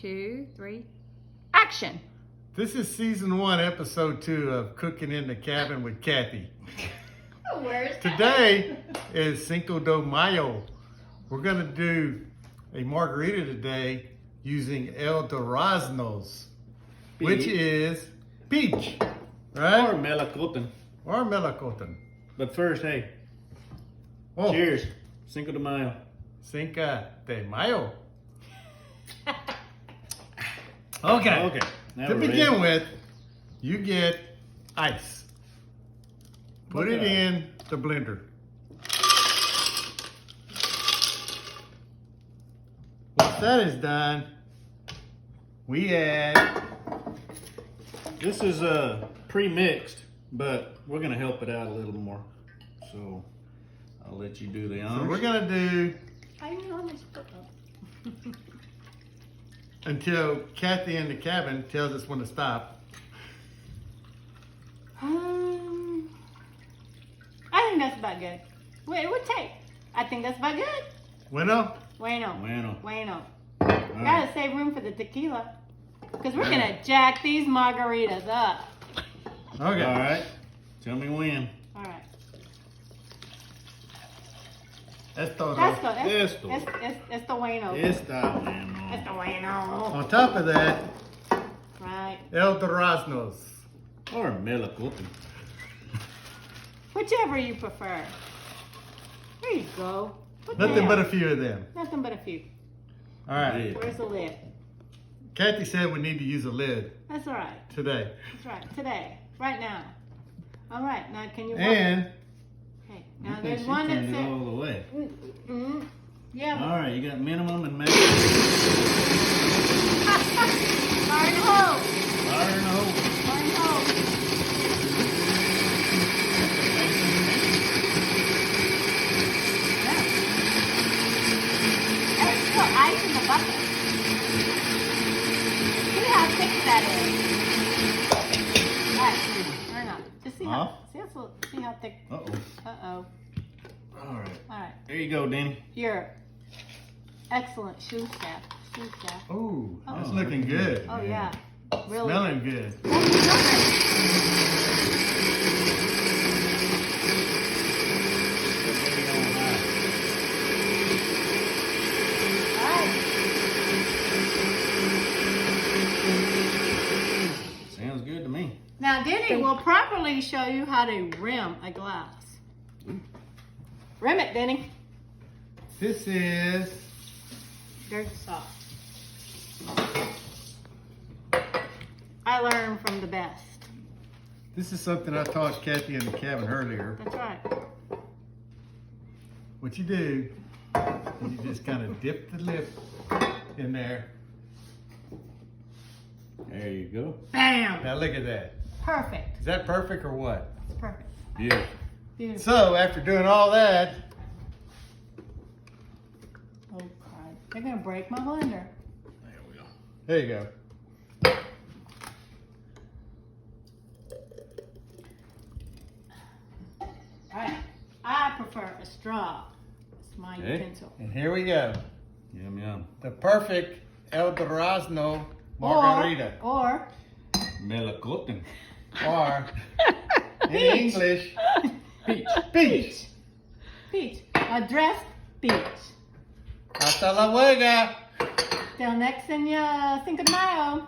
2, 3, action! This is season 1, episode 2 of Cooking in the Cabin with Cathy. Where's Today is Cinco de Mayo. We're gonna do a margarita today using El Duraznos, which is peach, right? Or melocoton. Or melocoton. But first, hey, cheers. Cinco de Mayo. Cinco de Mayo. Okay. Now To we're begin ready. with, you get ice. Put it in the blender. Once that is done, we add. This is pre-mixed, but we're gonna help it out a little more. So I'll let you do the honors. So we're gonna do I know this book. until Cathy in the cabin tells us when to stop. I think that's about good. Wait, it would take. I think that's about good. Bueno? Bueno. All Gotta right. save room for the tequila. Because we're gonna jack these margaritas up. Okay. All right. Tell me when. Alright. That's todo. That's good. Esto. It's the bueno. Esta, man. It's the bueno. On top of that, Right. El Duraznos. Or melocoton. Whichever you prefer. There you go. Put Nothing down. but a few of them. Nothing but a few. All right. Yeah. Where's the lid? Cathy said we need to use a lid That's alright. today. That's right. Today. Right now. Alright, now can you walk? And Okay. You Now think there's she one that turned it says. all the way. Yeah. All right, you got minimum and maximum. Fire in the hole. Fire in the hole. Fire in the hole. There's still ice in the bucket. See how thick that is. Alright, turn up. Just see how, see how thick. Uh-oh. Uh-oh. All right. Alright. There you go, Danny. You're excellent shoe staff. Shoe staff. ooh, that's Oh, looking good. Oh yeah. Really. Smelling good. Alright. Sounds good to me. Now Denny will properly show you how to rim a glass. Rim it, Denny. This is Dirty soft. I learned from the best. something I taught Cathy in the cabin earlier. That's right. What you do, you just kind of dip the lip in there. There you go. Bam! Now look at that. Perfect. Is that perfect or what? It's perfect. Beautiful. Beautiful. So after doing all that, Oh, God. They're going to break my blender. There we go. there you go. Alright. I prefer a straw. It's my Okay. utensil. And here we go. Yum, yum. The perfect El Durazno margarita. Or Melocoton. Or, in English, peach. peach. A dressed peach. Hasta la huega. Till next in your Cinco de Mayo.